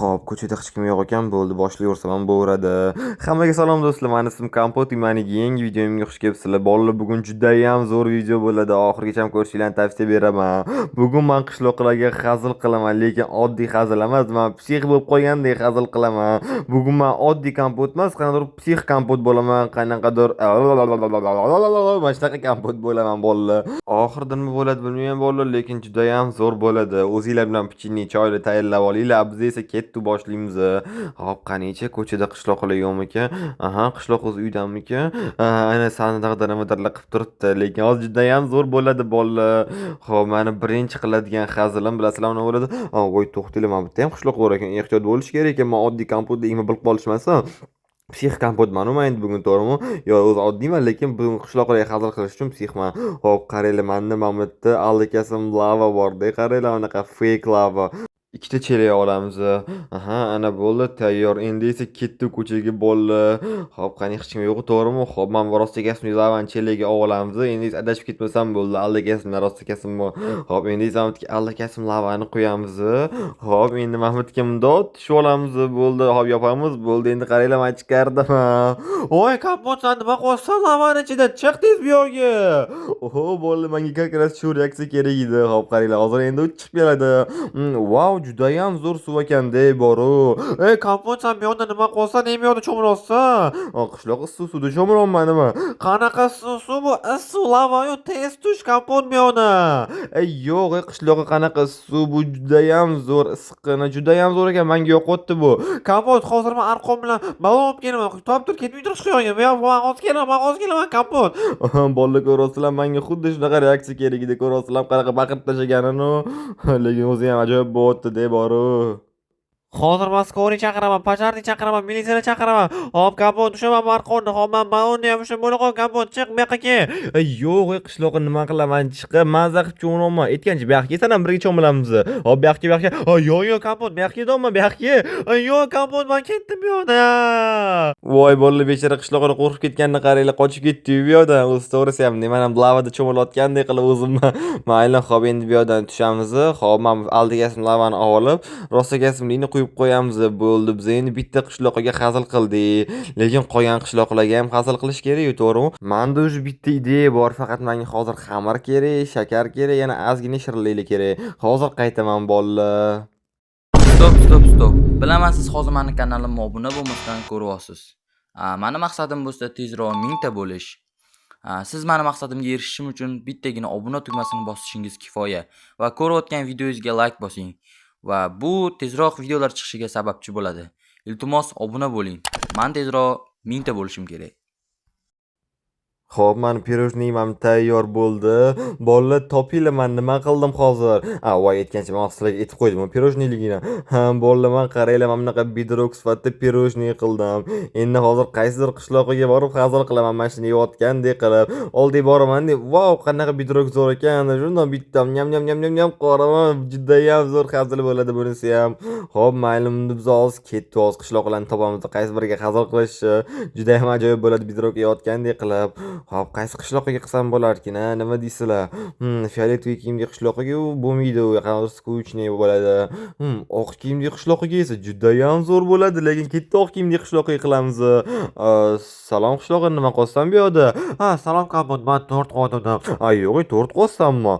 Xo'p, ko'chada hech kim yo'q ekan, bo'ldi, boshlayversam ham bo'laveradi. Hammaga salom do'stlar, mani ismim Kompot, meniga yangi videomga xush kelibsizlar. Bolalar, bugun judayam zo'r video bo'ladi. Oxirigacha ham ko'rishinglarni tavsiya beraman. Bugun men qishloqlarga hazil qilaman, lekin oddiy hazil emas, men psix bo'lib qolgandek hazil qilaman. Bugun men oddiy kompot emas, qanaqadir psix kompot bo'laman, qanaqadir mana shunaqa kompot bo'laman bolalar. Oxirida nima bo'ladi bilmayman bolalar, lekin judayam zo'r bo'ladi. O'zinglar bilan pichini choyni tayyorlab olinglar, biz esa ketdi boshlaymiz. Hop, qanicha ko'chada qishloqlar yo'qmikan? Aha, qishloq o'z uydanmikan? Ana sandiqda nimadirlar qilib turibdi, lekin hozir judayam zo'r bo'ladi bolalar. Hop, meni birinchi qiladigan hazilim bilasizlar nima bo'ladi? Voy, to'xtanglar, men bitta ham qishloq bor ekan, ehtiyot bo'lish kerak ekan. Men oddiy kompotligimni bilib qolishmasin. Psix kompotman endi bugun, to'g'rimi? Yo, o'zi oddiyman, lekin bugun qishloqlarga hazil qilish uchun psixman. Hop, qaranglar, menda mana bu yerda allakasim lava borda, qaranglar, unaqa fake lava. Ikkita chelak olamiz. Aha, ana bo'ldi, tayyor. Endi esa ketdi ko'chaga bolalar. Hop, qani hech kim yo'q, to'g'rimi? Hop, men rostagasini lavani chelagiga olamiz. Endi esa adashib ketmasam bo'ldi. Allakasimdan rostagasimmi? Hop, endi esa allakasim lavani qo'yamiz. Hop, endi Mahmudga mundot tushib olamiz. Bo'ldi, hop yopamiz. Bo'ldi, endi qaranglar, men chiqardim. Voy, Kompot, sen nima qilsan lavani ichida? Chiq tez bu yoqqa. Oho, bo'ldi, menga kakras shu reaksiya kerak edi. Hop, qaranglar, hozir endi u chiqib keladi. Wow, judayam zo'r suv ekan-da, boru. Kompot, sen bu yoqda nima qilsan? Nima yoqda cho'milyapsan? Qishloq issiq suvda cho'milyapman nima? Qanaqa issiq suv bu? Issiq lava-yu, tez tush Kompot bu yoqda. Yo'q, qishloqqa qanaqa suv bu? Judayam zo'r, issiqqina, judayam zo'r ekan. Menga yoqyapti bu. Kompot, hozir men arqon bilan balon olib kelaman. Top tur, ketmay turish qo'ygan. Men hozir kelaman, Kompot. Bolalar, ko'ryapsizlar, menga xuddi shunaqa reaksiya kerak edi. Ko'ryapsizlar, qanaqa baqirib tashlaganini. Lekin o'zi ham ajoyib bo'lyapti-da, boru. Hozir men skoriy chaqiraman, pojarni chaqiraman, militsiyani chaqiraman. Hop, Kompot, tushaman arqonni. Hop, men balonni ham ushlab bo'la qol, Kompot, chiq bu yoqqa kel. Yo'q, qishloqqa nima qilaman? Chiqib maza qilib cho'milyapman. Aytgancha, bu yoqqa kelsan ham birga cho'milamiz. Hop, bu yoqqa, bu yoqqa. Yo'q, Kompot, bu yoqqa keldimmi? Bu yoqqa. Yo'q, Kompot, men ketdim bu yoqda. Voy, bolalar, bechara qishloqqa qo'rqib ketganini qaranglar, qochib ketdi bu yoqdan. O'zi to'g'risi ham, men ham lavada cho'milayotgandek qilib o'zimni. Mayli, hop, endi bu yoqdan tushamiz. Hop, men aldigasim lavani olib, rostagasimlikni qo'yib qo'yamiz. Bo'ldi, biz endi bitta qishloqqa hazil qildik, lekin qolgan qishloqlarga ham hazil qilish kerak-ku, to'g'rimi? Menda o'sha bitta ideya bor, faqat menga hozir xamir kerak, shakar kerak, yana ozgina shirinliklar kerak. Hozir qaytaman bolalar. Stop. Bilaman, siz hozir meni kanalimga obuna bo'lmasdan ko'ryapsiz. Meni maqsadim bo'lsa tezroq 1000 ta bo'lish. Siz meni maqsadimga erishishim uchun bittagina obuna tugmasini bosishingiz kifoya va ko'rayotgan videoyingizga like bosing va bu tezroq videolar chiqishiga sababchi bo'ladi. Iltimos, obuna bo'ling. Men tezroq 1000 ta bo'lishim kerak. Xo'p, meni pirojnim ham tayyor bo'ldi. Bolalar, topinglar, men nima qildim hozir? Voy, aytgancha men sizlarga aytib qo'ydim pirojniligini. Bolalar, men qaranglar, men bunaqa bidrok sifatida pirojni qildim. Endi hozir qaysidir qishloqqa borib hazil qilaman, men shuni yeyotgandek qilib. Oldiga boraman deb, "Wow, qanaqa bidrok zo'r ekan." Shundan bittam, nyam qoraman. Judayam zo'r hazil bo'ladi bunisi ham. Xo'p, mayli, biz hozir ketdik, hozir qishloqlarni topamiz, qaysi biriga hazil qilishi. Judayam ajoyib bo'ladi bidrok yeyotgandek qilib. Hop, qaysi qishloqqa qilsam bo'larkin, nima deysizlar? Fioletoviy kiyimli qishloqqa bo'lmaydi, u qanday skuchniy bo'ladi. Oq kiyimli qishloqqa esa judayam zo'r bo'ladi, lekin katta oq kiyimli qishloqqa qilamiz. Salom qishloqqa, nima qilsam bu yoqda? Salom Kompot, men 4 qo'ydim. Yo'q, 4 qo'ysammi?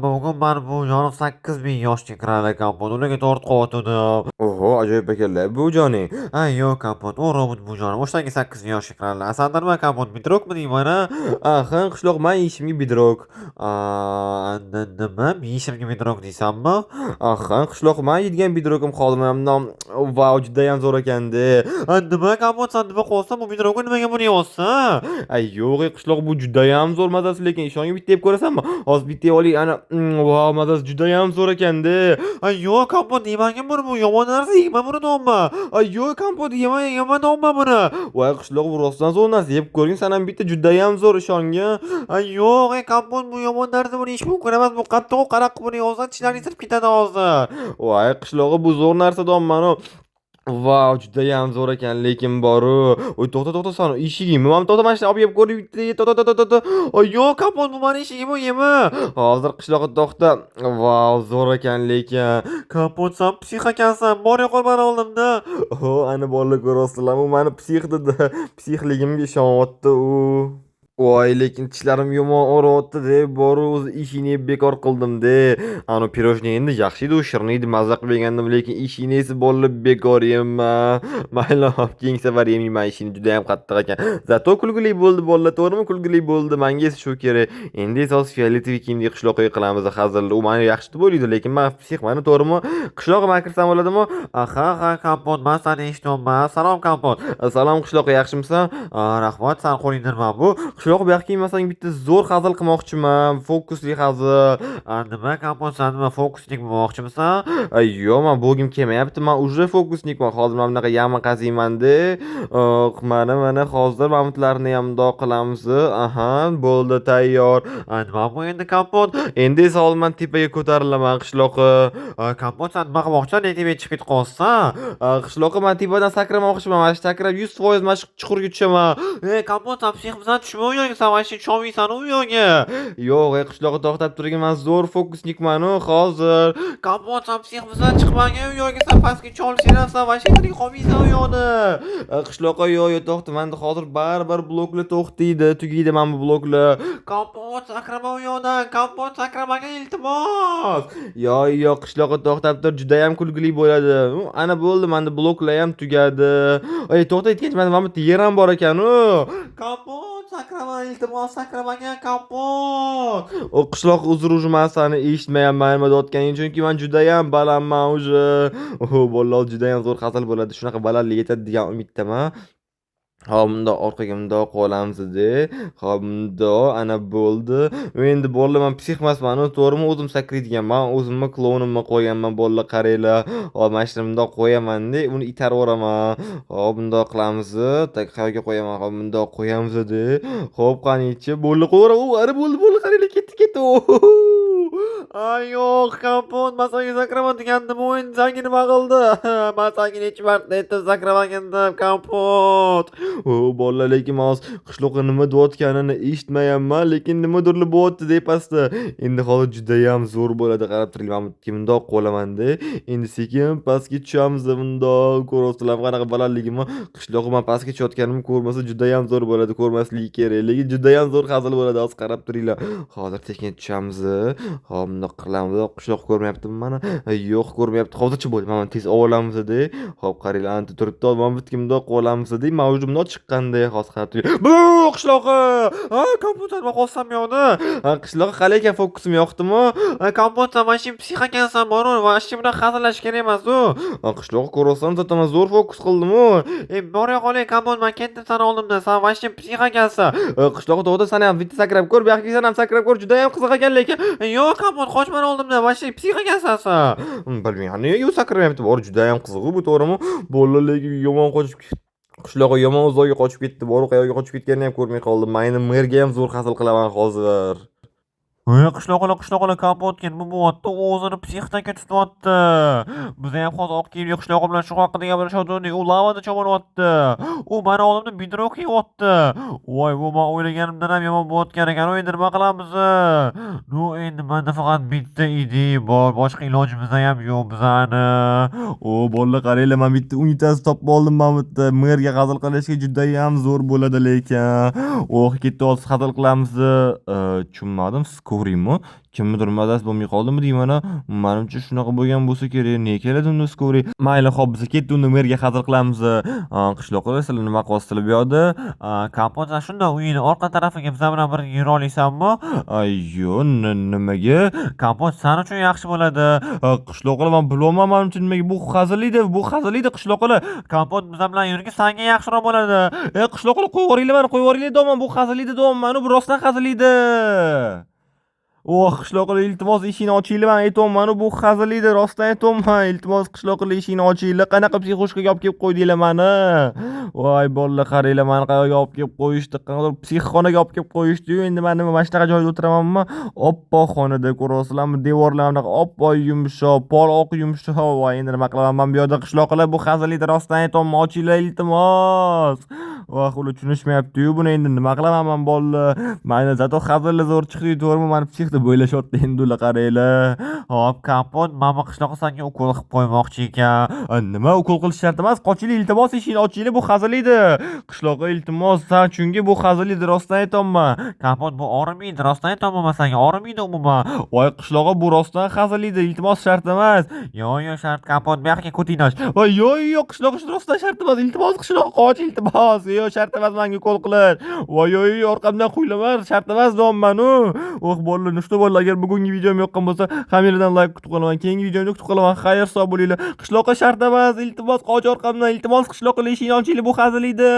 Bugun men bu 8,000 yoshga kiradi Kompot, ularga 4 qo'ydim. Oho, ajoyib ekanlar bu joning. Yo'q Kompot, u robot bu jonim. O'shanga 8,000 yoshga kiradi. Aslida nima Kompot, bidrokmi deyman? Qishloq, men yeyishimga bidrok. Nima? Yeyishimga bidrok deysanmi? Qishloq, men yeydigan bidrokim xolimamdan. Vau, judayam zo'r ekan-da. Nima Kompot, sen nima qilsan? Bu bidrokni nimaga buni yeyapsan? Yo'q, qishloq, bu judayam zo'r mazasi, lekin ishonga bitta yeb ko'rasanmi? Hozir bitta yeb oling, ana. Vau, mazasi judayam zo'r ekan-da. Yo'q Kompot, yemagin buni, bu yomon narsa, yema buni noma. Yo'q Kompot, yema noma buni. Voy, qishloq, bu rostdan zo'r narsa, yeb ko'ring, sen ham bitta judayam zo'r ishonga. Yo'q, Kompot, bu yomon narsa, buni yeyish mumkin emas. Bu qattiq qaraq buni yozdan tishlaring sirib ketadi hozir. Voy, qishlog'i, bu zo'r narsa domman. Vau, judayam zo'r ekan, lekin boru. Oy, to'xta, san eshigim. To'xta, mana shuni olib kelib ko'rib bitta. To'xta. Oy, yo'q, kapot, bu mani eshigim, yema. Hozir qishloqqa to'xta. Vau, zo'r ekan, lekin kapot, san psix ekansan. Bor yo'q mani oldimda. Ana bolalar ko'rasizlarmi? U mani psix dedi. Psixligimga ishonyapti u. Voy, lekin tishlarim yomon og'riyapti-da, boru o'zi ishini bekor qildim-da. Ani pirojnoye endi yaxshi edi, u shirin edi, mazza qilib yegandim, lekin ishini esa bolalar bekor yeyman. Mayli, keyingi safar yemayman, ishini juda ham qattiq ekan. Zato kulgili bo'ldi bolalar, to'g'rimi? Kulgili bo'ldi. Menga esa shu kerak. Endi esa hozir fioletoviy kiyimdagi qishloqqa qilamiz, hazil. U meni yaxshi deb o'ylaydi, lekin men psixmani, to'g'rimi? Qishloqqa men kirsam bo'ladimi? Ha, kompot, men seni eshityapman. Salom kompot. Salom qishloqqa, yaxshimisan? Rahmat, sen qo'lingdan men bu. Qishloq bu yoqqa kelmasang bitta zo'r hazil qilmoqchiman. Fokusli hazil. Nima kompot, sen nima fokusnik bo'lmoqchimisan? Yo'q, men bo'lgim kelmayapti. Men уже fokusnikman. Hozir men bunaqa yaman qaziyman-da. Mana hozir mamutlarni ham mundoq qilamiz. Aha, bo'ldi, tayyor. Nima bu endi kompot? Endi esa olman tepaga ko'tarilaman qishloqqa. Kompot, sen nima qilmoqchisan? Tepaga chiqib ketib qolsan. Qishloqqa men tepadan sakramoqchiman. Mana shu sakrab 100% mana shu chuqurga tushaman. Kompot, sen psixmisan? Tushma u yo'q, sen mana shu cho'miysan u yo'qga. Yo'q, qishloqqa to'xtab turing, men zo'r fokusnikman-u hozir. Kompot, sen psixmisan? Chiqmagin u yo'qga, sen pastga cholsinasan, mana shu yerga qolmaysan u yo'qda. Qishloqqa yo'q, to'xta, menda hozir baribir bloklar to'xtaydi, tugaydi mana bu bloklar. Kompot, sakrama u yo'qdan. Kompot, sakramaga iltimos. Yo'q, qishloqqa to'xtab tur, juda ham kulgili bo'ladi. Ana bo'ldi, menda bloklar ham tugadi. To'xta, aytgancha mana bu yer ham bor ekan-u. Kompot, sakrama, iltimos, sakramaga kompot. Qishloq uzr, men seni eshitmayapman nima deyotganing, chunki men juda ham balandman уже. Bolalar juda ham zo'r hazil bo'ladi. Shunaqa balandlik yetadi degan umiddaman. Hop, bundoq orqaga bundoq qo'yamiz-da. Hop, bundoq ana bo'ldi. Endi bolalar, men psix emasman, to'g'rimi? O'zim sakraydiganman, o'zimni klonimni qo'yganman, bolalar qaranglar. Hop, mana shuni bundoq qo'yaman-da, uni itarib yuboraman. Hop, bundoq qilamiz. Tak, qayerga qo'yaman? Hop, bundoq qo'yamiz-da. Hop, qanichi bolalar qo'yaveraman. Ana bo'ldi, qaranglar, ketdi. Yo'q, kompot, men senga sakrama degandim, o'yin senga nima qildi? Men senga necha marta aytdim sakramagandim, kompot. Bolalar, lekin men hozir qishloqqa nima deyotganini eshitmayapman, lekin nimadirlar bo'lyapti depasda. Endi hozir juda ham zo'r bo'ladi, qarab turinglar. Men bundoq qo'laman-da. Endi sekin pastga tushamiz, bundoq ko'rasizlar qanaqa balandligimni. Qishloqqa men pastga tushayotganimni ko'rmasa juda ham zo'r bo'ladi, ko'rmasligi kerak. Lekin juda ham zo'r hazil bo'ladi, hozir qarab turinglar. Hozir sekin tushamiz. Hop, bundoq qilamiz. Qishloq ko'rmayaptimi mana? Yo'q, ko'rmayapti. Hozirchi bo'ldi. Mana tez olamizda. Hop, qaranglar, anta turibdi. Men bitkim bundoq qo'lamizda. Mavjud bundoq chiqqanda hozir qarab turing. Bu qishloqqa. Kompyuter nima qolsam yo'qda. Qishloqqa qalay ekan, fokusim yo'qdimi? Kompyuter, mana shu psix ekansan, boru. Mana shu bilan hazillashish kerak emas-ku. Qishloqqa ko'rasam, to'tama zo'r fokus qildim-ku. Bor yo'q, kompyuter, men ketdim seni oldimda. Sen mana shu psix ekansan. Qishloqqa to'g'ri, sen ham bitta sakrab ko'r, bu yoqqa sen ham sakrab ko'r. Juda ham qiziq ekan, lekin yo'q, kompyuter, qochman oldimda. Mana shu psix ekansan sen. Bilmayman, nega sakramayapti? Bor, juda ham qiziq-ku bu, to'g'rimi? Bolalar, lekin yomon qochib qishloqqa yomon uzoqga qochib ketdi. Boru qayerga qochib ketganini ham ko'rmay qoldim. Men endi merga ham zo'r hazil qilaman hozir. Qishloqlar kompotga nima bo'lyapti? O'zini psixdan tutyapti. Biz ham hozir oq kiyimli qishloq bilan shu haqida gaplashayotgandik. U lavada cho'milyapti. U meni oldimda bidroq yeyapti. Voy, bu men o'ylaganimdan ham yomon bo'layotgan ekan. Endi nima qilamiz? Endi menda faqat bitta idea bor. Boshqa ilojimiz ham yo'q bizani. Bolalar, qaranglar, men bitta unitaz topib oldim. Men bitta merga hazil qilishga juda ham zo'r bo'ladi, lekin. Ketdi, hozir hazil qilamiz. Tushunmadim. Ko'raymi? Kimnidir mazasi bo'lmay qoldimi deyman. Menimcha shunaqa bo'lgan bo'lsa kerak. Ne keladi unda skori? Mayli, xo'p, biz ketdi, unda merga hazil qilamiz. Qishloqqa sizlar nima qilasizlar bu yoqda? Kompot, shunda uyning orqa tarafiga biz bilan bir yura olasanmi? Yo'q, nimaga? Kompot, sen uchun yaxshi bo'ladi. Qishloqlar, men bilmayman, menimcha nimaga bu hazillaydi qishloqlar. Kompot, biz bilan yurgi senga yaxshiroq bo'ladi. Qishloqlar, qo'yib yuboringlar, deyman, bu hazillaydi deyman, bu rostdan hazillaydi. qishloqlar iltimos eshikni ochinglar, men aytyapman, bu hazil edi, rostdan aytyapman. Iltimos qishloqlar eshikni ochinglar. Qanaqa psixoshkaga olib kelib qo'ydinglar meni? Voy bolalar, qaranglar, meni qayerga olib kelib qo'yishdi? Qanaqa psixxonaga olib kelib qo'yishdi-yu. Endi men nima mana shunaqa joyda o'tiramanmi? Oppoq xonada ko'ryapsizlarmi? Devorlar bunaqa oppoq yumshoq, oq yumshoq. Voy endi nima qilaman men bu yerda? Qishloqlar bu hazil edi, rostdan aytyapman. Ochinglar iltimos. Voy ular tushunishmayapti-yu buni, endi nima qilaman men bolalar? Mayli, zato hazillar zo'r chiqdi, to'g'rimi? Meni psix deb o'ylashyapti endi ular, qaranglar. Hop, Kompot mana qishloqqa senga ukol qilib qo'ymoqchi ekan. Nima ukol qilish shart emas? Qochinglar iltimos, eshikni ochinglar, bu hazil edi. Qishloqqa iltimos, sen chunki bu hazil edi, rostdan aytyapman. Kompot bu orimaydi, rostdan aytyapman men senga, orimaydi umuman. Voy qishloqqa bu rostdan hazil edi, iltimos shart emas. Yo'q, shart Kompot, bu yoqqa ko'tinglar. Voy yo'q, qishloqqa rostdan shart emas, iltimos qishloqqa qoch, iltimos. Yo'q, shart emas menga ukol qilish. Voy orqamdan qo'ylama, shart emas deyapman-u. Bolalar, nushta bolalar, agar bugungi videom yoqqan bo'lsa, hammalardan like kutib qolaman. Keyingi videomda kutib qolaman. Xayr, sog' bo'linglar. Qishloqqa shart emas, iltimos qoch orqamdan, iltimos qishloqqa eshikni ochinglar, bu hazil edi.